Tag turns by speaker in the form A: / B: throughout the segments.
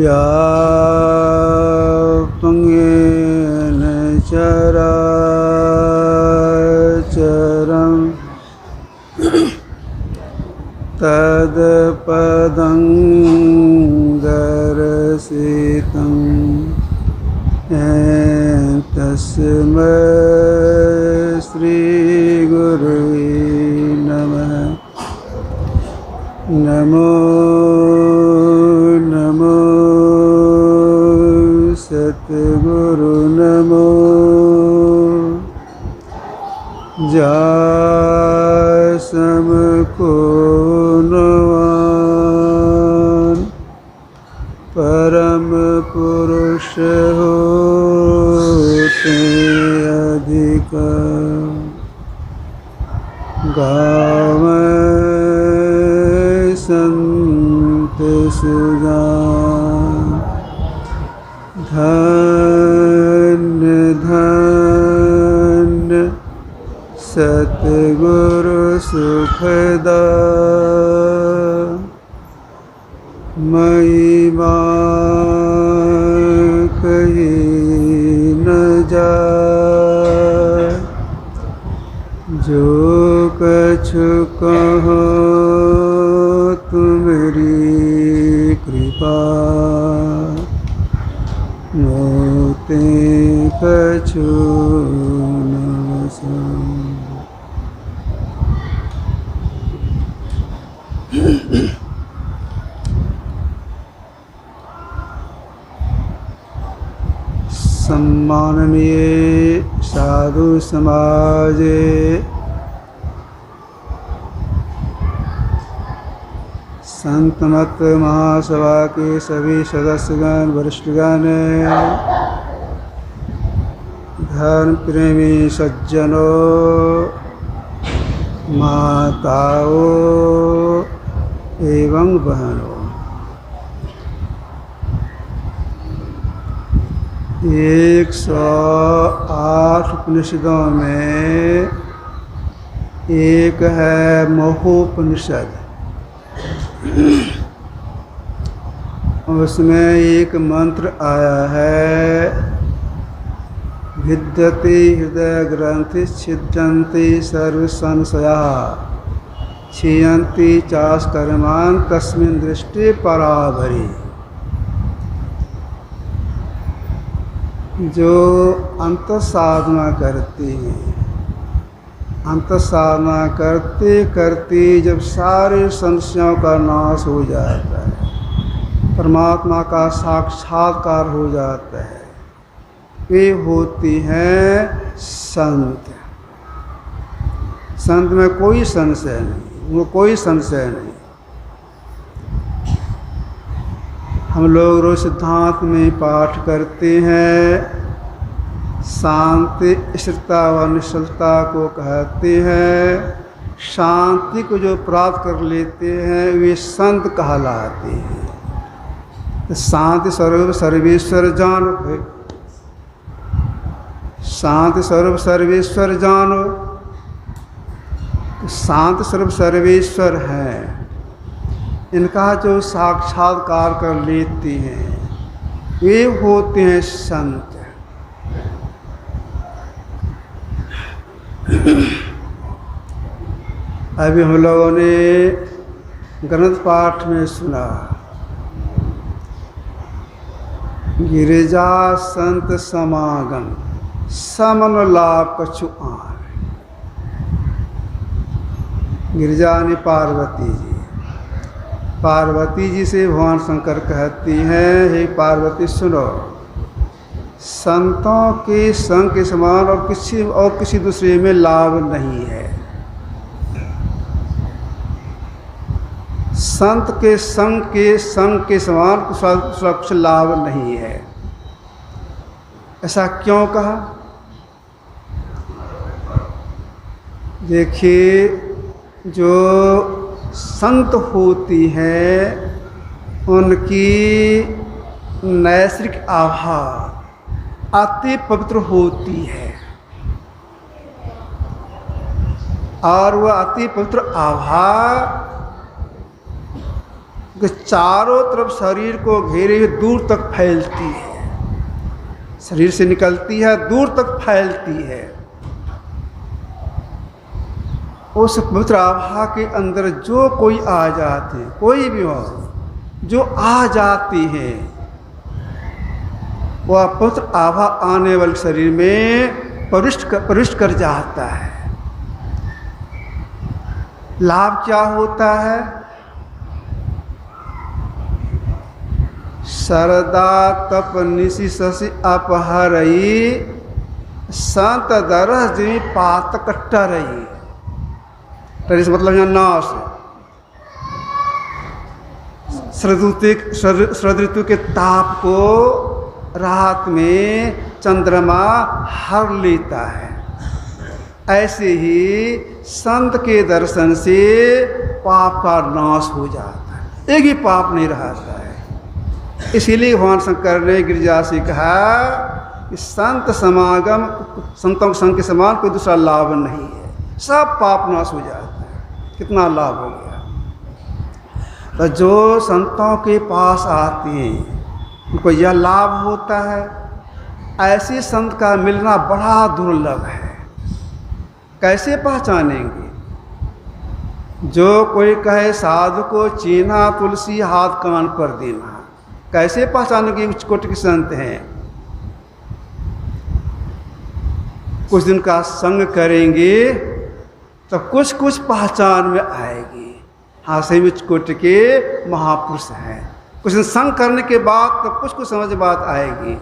A: व्याप्तं येन चराचरं तत्पदं दर्शितं तस्मै श्रीगुरुवे नमः। नमो नमो सद्गुरु नमो जासमको नवान परम पुरुष होते अधिक गावे संत सुजान धन्य धन्य सतगुरु सुखदा महिमा कही न जाए जो कछु कहो तुम्हारी कृपा मोते कछु न सम्माननीय साधु समाज, संत मत महासभा के सभी सदस्यगण, वरिष्ठगण, धर्म प्रेमी सज्जनों, माताओं एवं बहनों, 108 उपनिषदों में एक है महोपनिषद। उसमें एक मंत्र आया है, विद्यते हृदय ग्रंथि छिद्यन्ति सर्व संशया क्षीयन्ति चास्कर्मान् तस्मिन् दृष्टि पराभरी। जो अंत साधना करती हैं, अंत साधना करते करते जब सारे संशयों का नाश हो जाता है, परमात्मा का साक्षात्कार हो जाता है, वे होती हैं संत। संत में कोई संशय नहीं, वो कोई संशय नहीं। हम लोग रोज सिद्धांत में पाठ करते हैं, शांति स्थिरता व निश्चलता को कहते हैं। शांति को जो प्राप्त कर लेते हैं वे संत कहलाते हैं। शांति स्वरूप सर्वेश्वर जानो, शांति स्वरूप सर्वेश्वर जानो। शांति स्वरूप सर्वेश्वर हैं, इनका जो साक्षात्कार कर लेते हैं वे होते हैं संत। अभी हम लोगों ने ग्रंथ पाठ में सुना, गिरिजा संत समागम समन लाभ कछु आन। गिरिजा ने पार्वती जी, पार्वती जी से भगवान शंकर कहती हैं, हे पार्वती सुनो, संतों के संग के समान और किसी दूसरे में लाभ नहीं है। संत के संग के समान कुछ लाभ नहीं है। ऐसा क्यों कहा? देखिए, जो संत होती है उनकी नैसर्गिक आभा अति पवित्र होती है, और वह अति पवित्र आभा कि चारों तरफ शरीर को घेरे हुए दूर तक फैलती है, शरीर से निकलती है दूर तक फैलती है। उस पवित्र आभा के अंदर जो कोई आ जाते, कोई भी हो जो आ जाती है, वह पवित्र आभा आने वाले शरीर में प्रविष्ट कर जाता है। लाभ क्या होता है? शरदा तप निशि शशि अपहरई संत दरस जिमी पात कट्टरई। टरी से मतलब यहाँ नाश, शरद ऋतु के ताप को रात में चंद्रमा हर लेता है, ऐसे ही संत के दर्शन से पाप का नाश हो जाता है, एक ही पाप नहीं रहता है। इसीलिए भगवान शंकर ने गिरिजा से कहा कि संत समागम, संतों के संग के समान कोई दूसरा लाभ नहीं है, सब पाप नाश हो जाता है। कितना लाभ हो गया। तो जो संतों के पास आते हैं उनको यह लाभ होता है। ऐसे संत का मिलना बड़ा दुर्लभ है। कैसे पहचानेंगे? जो कोई कहे साधु को चीन्हा तुलसी हाथ कान पर देना, कैसे पहचानेंगे उच्च कोटि के संत हैं? कुछ दिन का संग करेंगे तो कुछ कुछ पहचान में आएगी, हाँ सही उच्च कोटि के महापुरुष हैं। कुछ दिन संग करने के बाद तो कुछ कुछ समझ बात आएगी।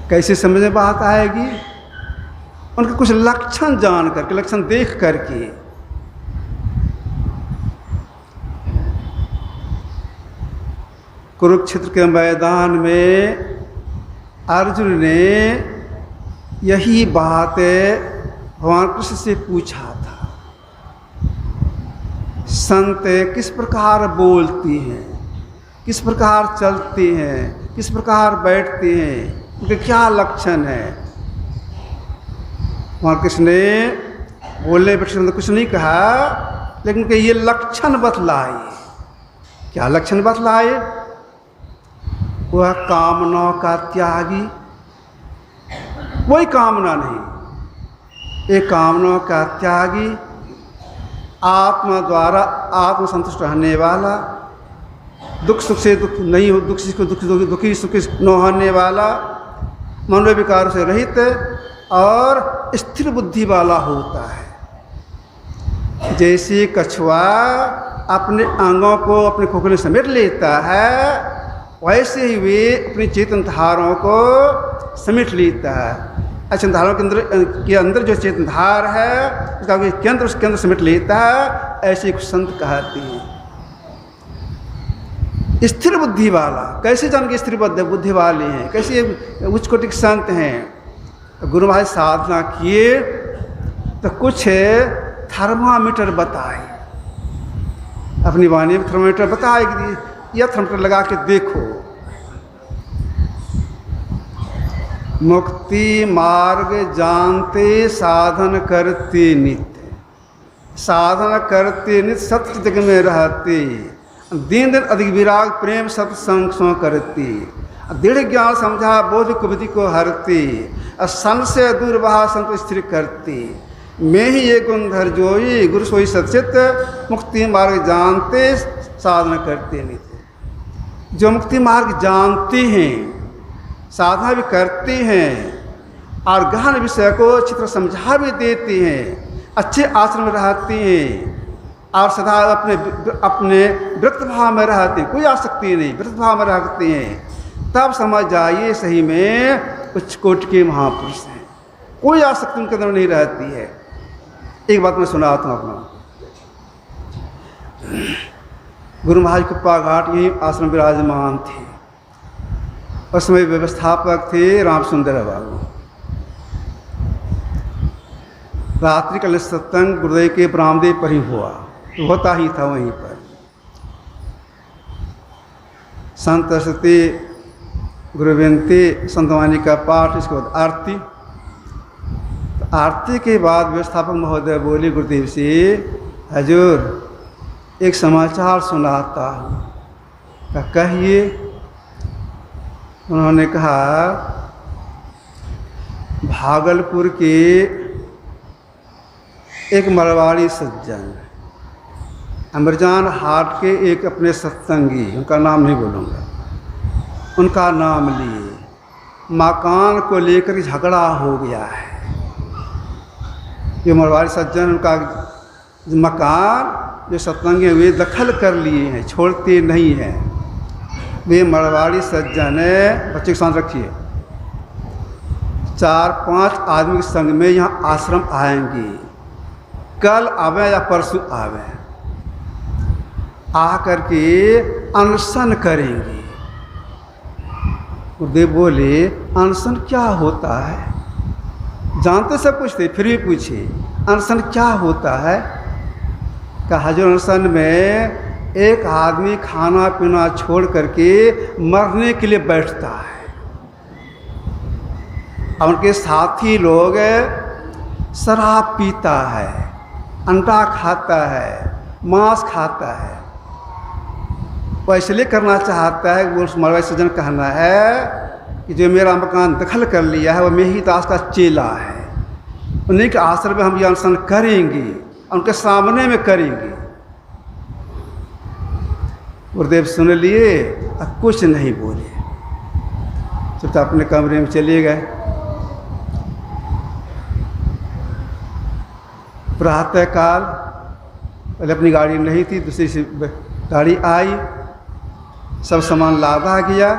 A: कैसे समझ में बात आएगी? उनके कुछ लक्षण जान करके, लक्षण देख करके। कुरुक्षेत्र के मैदान में अर्जुन ने यही बात भगवान कृष्ण से पूछा था। संत किस प्रकार बोलती हैं, किस प्रकार चलते हैं, किस प्रकार बैठते हैं, उनके क्या लक्षण है? भगवान कृष्ण ने बोलने बैठने कुछ नहीं कहा, लेकिन उनके ये लक्षण बतलाए। क्या लक्षण बतलाए? वह कामना का त्यागी, कोई कामना नहीं, एक कामना का त्यागी, आत्मा द्वारा आत्म संतुष्ट रहने वाला, दुख सुख से दुख नहीं हो, दुख से दुखी सुखी न होने वाला, मनोविकार से रहित और स्थिर बुद्धि वाला होता है। जैसे कछुआ अपने अंगों को अपने खोखले में समेट लेता है, वैसे ही वे अपनी चेतन धारों को समेट लेता है। चेतन धारों के अंदर जो चेतन धार है उसका केंद्र, उसके अंदर समेट लेता है। ऐसे कुछ संत कहते हैं स्थिर बुद्धि वाला। कैसे जान के स्थिर बुद्धि वाले हैं, कैसे उच्च कोटि के संत हैं? गुरु महाराज साधना किए तो कुछ थर्मामीटर बताए, अपनी वाणी में थर्मामीटर बताए कि यह थर्मामीटर लगा के देखो। मुक्ति मार्ग जानते साधन करते नित्य, साधन करते नित्य सत्य जग में रहते, दिन दिन अधिक विराग प्रेम सत्संग सो करती, दृढ़ ज्ञान समझा बोध कुबुद्धि को हरती, संशय दूर बहा संत स्थिर करती, मैं ही ये गुण धर जोई गुरु सोई सचित, मुक्ति मार्ग जानते साधना करते नित्य। जो मुक्ति मार्ग जानते हैं, साधना भी करते हैं और गहन विषय को अच्छी तरह समझा भी देते हैं, अच्छे आचरण में रहते हैं और सदा अपने वृत्त भाव में रहते हैं, कोई आसक्ति नहीं, वृत्त भाव में रहते हैं, तब समझ जाइए सही में उच्च कोटि के महापुरुष हैं। कोई आसक्ति उनके अंदर नहीं रहती है। एक बात मैं सुनाता हूँ अपना। गुरु महाराज कुप्पा घाट यही आश्रम विराजमान थे। उस समय व्यवस्थापक थे रामसुंदर बाबू। रात्रि का सत्संग गुरुदेव के बरामदे पर ही हुआ, तो होता ही था वहीं पर। संत सरस्वती गुरु विनती संतवाणी का पाठ, इसके बाद आरती। तो आरती के बाद व्यवस्थापक महोदय बोली गुरुदेव से, हजूर एक समाचार सुनाता हूँ। कहिए। उन्होंने कहा, भागलपुर के एक मरवाड़ी सज्जन, अमरजान हाट के एक अपने सत्संगी, उनका नाम नहीं बोलूँगा, उनका नाम लिए मकान को लेकर झगड़ा हो गया है। ये मरवाड़ी सज्जन, उनका मकान जो सत्संगी वे दखल कर लिए हैं, छोड़ते नहीं हैं। वे मरवाड़ी सज्जन है, बच्चे के साथ रखिए, 4-5 आदमी के संग में यहाँ आश्रम आएंगे। कल आवे या परसों आवे, आ करके अनशन करेंगे। गुरुदेव बोले, अनशन क्या होता है? जानते सब कुछ थे, फिर भी पूछे अनशन क्या होता है? कहा, हजूर अनशन में एक आदमी खाना पीना छोड़ करके मरने के लिए बैठता है, और उनके साथी लोग शराब पीता है, अंडा खाता है, मांस खाता है। वो इसलिए करना चाहता है, वो मरवाड़ी सज्जन कहना है कि जो मेरा मकान दखल कर लिया है वो मेही दास का चेला है, उन्हीं के आश्रम में हम ये अनशन करेंगे, उनके सामने में करेंगे। गुरुदेव सुन लिए, अब कुछ नहीं बोले, चुपचाप अपने कमरे में चले गए। प्रातःकाल, पहले अपनी गाड़ी नहीं थी, दूसरी से गाड़ी आई, सब सामान लादा गया।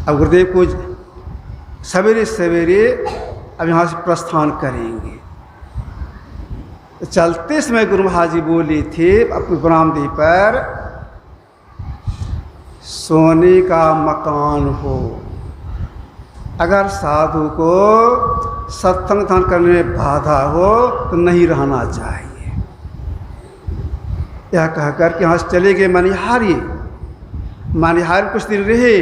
A: अब गुरुदेव को सवेरे सवेरे अब यहाँ से प्रस्थान करेंगे। चलते समय गुरु महाराज जी बोले थे अपने बरामदे पर, सोने का मकान हो, अगर साधु को सत्संग दान करने में बाधा हो तो नहीं रहना चाहिए। यह कहकर के यहाँ से चले गए मनिहारी। मनिहारी कुछ दिन रहे,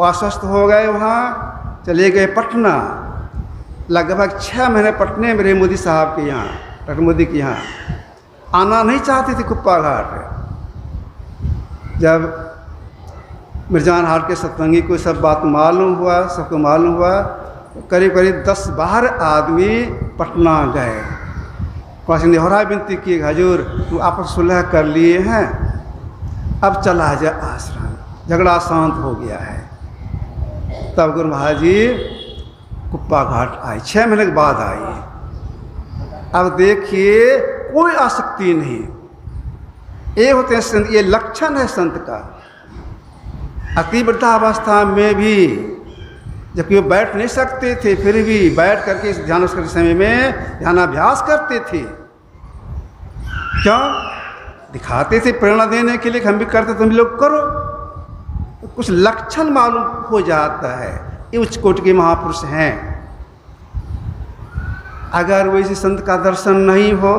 A: अस्वस्थ हो गए, वहाँ चले गए पटना। लगभग 6 महीने पटने में रहे मोदी साहब के यहाँ, डॉक्टर मोदी के यहाँ। आना नहीं चाहते थे कुप्पा घाट। जब मिर्जान हाट के सत्संगी को सब बात मालूम हुआ, सबको मालूम हुआ, करीब करीब 10-12 आदमी पटना गए। वहाँ से निहोरा विनती की, हजूर तू आपस सुलह कर लिए हैं, अब चला जा आश्रम, झगड़ा शांत हो गया है। तब गुरु महाराज जी कुप्पा घाट आए, 6 महीने के बाद आए। अब देखिए कोई आसक्ति नहीं। ये होते हैं संत, ये लक्षण है संत का। अति वृद्धावस्था में भी जबकि वो बैठ नहीं सकते थे, फिर भी बैठ करके इस ध्यान के समय में ध्यानाभ्यास करते थे। क्यों? दिखाते थे प्रेरणा देने के लिए, हम भी करते तुम लोग करो। तो कुछ लक्षण मालूम हो जाता है, ये उच्च कोटि के महापुरुष हैं। अगर वैसे संत का दर्शन नहीं हो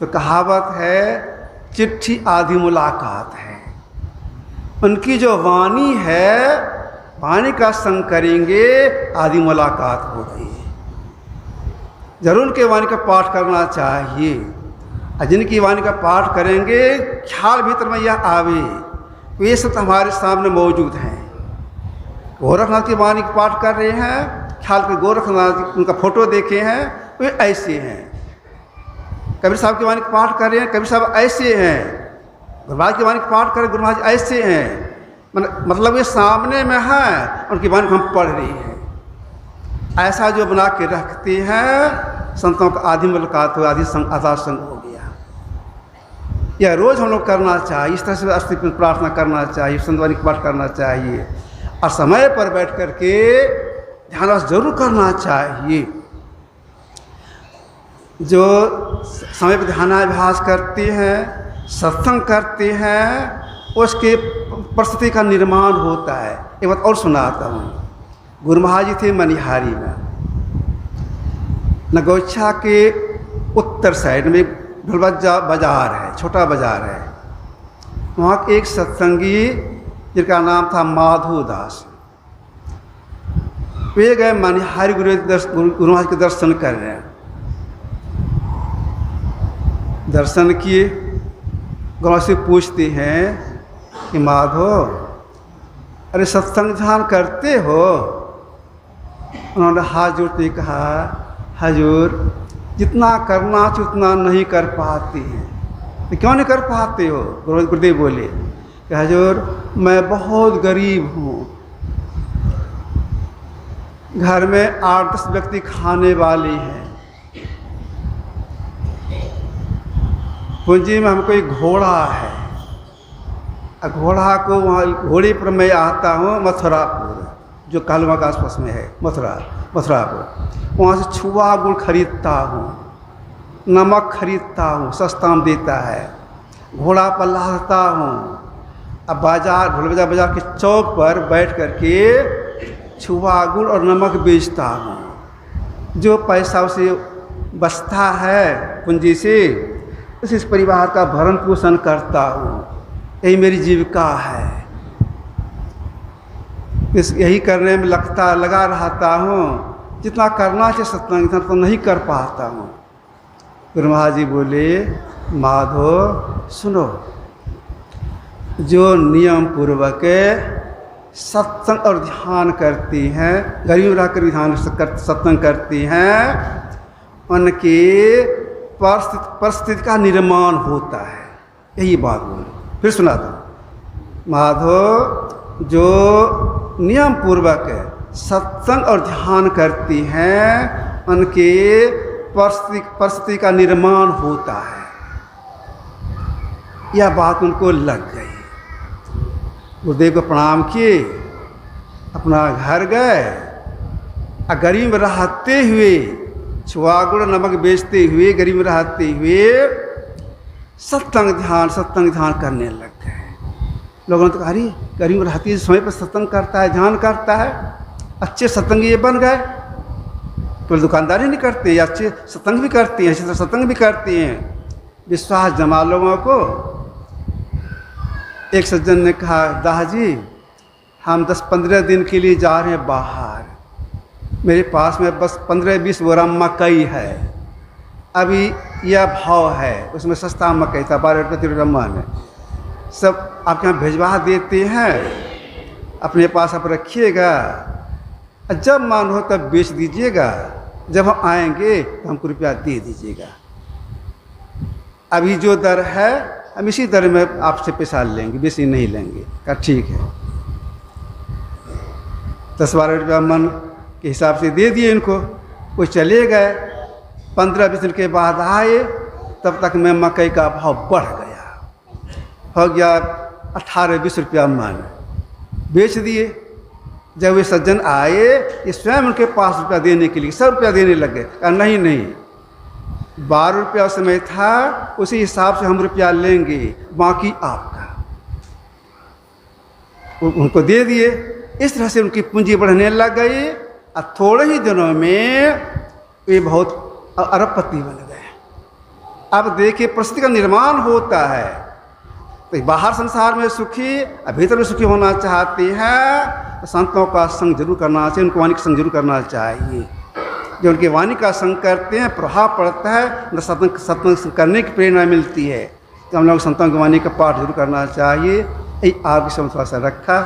A: तो कहावत है, चिट्ठी आधी मुलाकात है। उनकी जो वाणी है, वाणी का संग करेंगे, आदि मुलाकात होगी। जरूर उनके वाणी का पाठ करना चाहिए। और जिनकी वाणी का पाठ करेंगे, ख्याल भीतर में यह आवे तो ये सब हमारे सामने मौजूद हैं। गोरखनाथ की वाणी का पाठ कर रहे हैं, ख्याल के गोरखनाथ उनका फोटो देखे हैं, वे ऐसे हैं। कबीर साहब की वाणी का पाठ कर रहे हैं, कबीर साहब ऐसे हैं। गुरु महाराज की वाणी का पाठ कर, गुरु महाराज ऐसे हैं। मतलब ये सामने में है, उनकी वाणी को हम पढ़ रहे हैं। ऐसा जो बना के रखते हैं, संतों का आदि मुलाकात हो, आदि संग, आधार संग हो गया। यह रोज़ हम लोग करना चाहिए। इस तरह से अस्तित्व में प्रार्थना करना चाहिए, संत वाणी का पाठ करना चाहिए, और समय पर बैठ करके ध्यान जरूर करना चाहिए। जो समय पर ध्यानाभ्यास करते हैं, सत्संग करते हैं, उसके परिस्थिति का निर्माण होता है। एक बात और सुनाता हूँ। गुरु महाराज जी थे मनिहारी में, नगौछा के उत्तर साइड में ढोलबज्जा बाजार है, छोटा बाजार है। वहाँ एक सत्संगी जिनका नाम था माधो दास, वे गए मानिहारी गुरु महाराज के दर्शन कर रहे हैं। दर्शन किए, गुरु से पूछते हैं कि माधव, अरे सत्संग ध्यान करते हो? उन्होंने हाथ जोड़ते कहा, हजूर जितना करना चाहिए उतना नहीं कर पाते हैं। तो क्यों नहीं कर पाते हो? गुरुदेव बोले कि हजूर मैं बहुत गरीब हूँ, घर में 8-10 व्यक्ति खाने वाले हैं, पूंजी में हमको एक घोड़ा है, घोड़ा को वहाँ घोड़े पर मैं आता हूँ मथुरापुर, जो कालवा के आसपास में है मथुरापुर, वहाँ से छुआ गुड़ खरीदता हूँ, नमक खरीदता हूँ, सस्ता में देता है, घोड़ा पर लादता हूँ। अब ढोल बाजार के चौक पर बैठ करके छुआ गुड़ और नमक बेचता हूँ। जो पैसा उसे बचता है पूंजी से, इस परिवार का भरण पोषण करता हूँ, यही मेरी जीविका है। यही करने में लगा रहता हूँ, जितना करना चाहिए सत्संग इतना तो नहीं कर पाता हूँ। गुरु महाराज जी बोले, माधव सुनो, जो नियम पूर्वक सत्संग और ध्यान करती हैं, गरीब रहकर ध्यान सत्संग करती हैं, उनकी परिस्थिति का निर्माण होता है। यही बात बोली। फिर सुना था, माधव जो नियम पूर्वक सत्संग और ध्यान करती हैं, उनके परिस्थिति का निर्माण होता है। यह बात उनको लग गई। गुरुदेव को प्रणाम किए, अपना घर गए, गरीब रहते हुए, छुआ गुड़ नमक बेचते हुए, गरीब रहते हुए सत्संग ध्यान करने लग गए। लोगों ने तो कहा, अरे गरीब रहती है, समय पर सत्संग करता है, ध्यान करता है, अच्छे सत्संग ये बन गए। तो दुकानदारी नहीं करते, या अच्छे सत्संग भी करती हैं, अच्छे सत्संग भी करती हैं। विश्वास जमा लोगों को। एक सज्जन ने कहा, दाह जी हम 10-15 दिन के लिए जा रहे हैं बाहर, मेरे पास में बस 15-20 बोरा मकई है, अभी यह भाव है, उसमें सस्ता मकई था, 12 रुपये 13 रुपये मन, सब आपके यहाँ भिजवा देते हैं, अपने पास आप रखिएगा, जब मान हो तब बेच दीजिएगा, जब हम आएंगे तो हमको रुपया दे दीजिएगा। अभी जो दर है हम इसी दर में आपसे पैसा लेंगे, बेसी नहीं लेंगे। कहा ठीक है। 10-12 रुपया मन के हिसाब से दे दिए इनको। वो चले गए। 15-20 दिन के बाद आए, तब तक में मकई का भाव बढ़ गया, हो गया 18-20 रुपया मन, बेच दिए। जब वे सज्जन आए, ये स्वयं उनके पास रुपया देने के लिए 100 रुपया देने लगे। कहा नहीं 12 रुपया समय था, उसी हिसाब से हम रुपया लेंगे, बाकी आपका। उनको दे दिए। इस तरह से उनकी पूंजी बढ़ने लग गई और थोड़े ही दिनों में वे बहुत अरबपति बन गए। अब देखिए परिस्थिति का निर्माण होता है। तो बाहर संसार में सुखी, भीतर में सुखी होना चाहते हैं तो संतों का संग जरूर करना चाहिए, उनको वाणी का संग जरूर करना चाहिए। जो उनकी वाणी का संग करते हैं, प्रभाव पड़ता है, उनको सत्संग करने की प्रेरणा मिलती है। तो हम लोग संतों की वाणी का पाठ जरूर करना चाहिए। यही आपकी समझ थोड़ा सा रखा।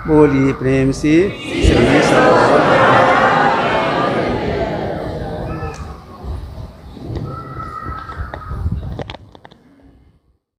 A: बोलिए प्रेम से श्री सद्गुरु।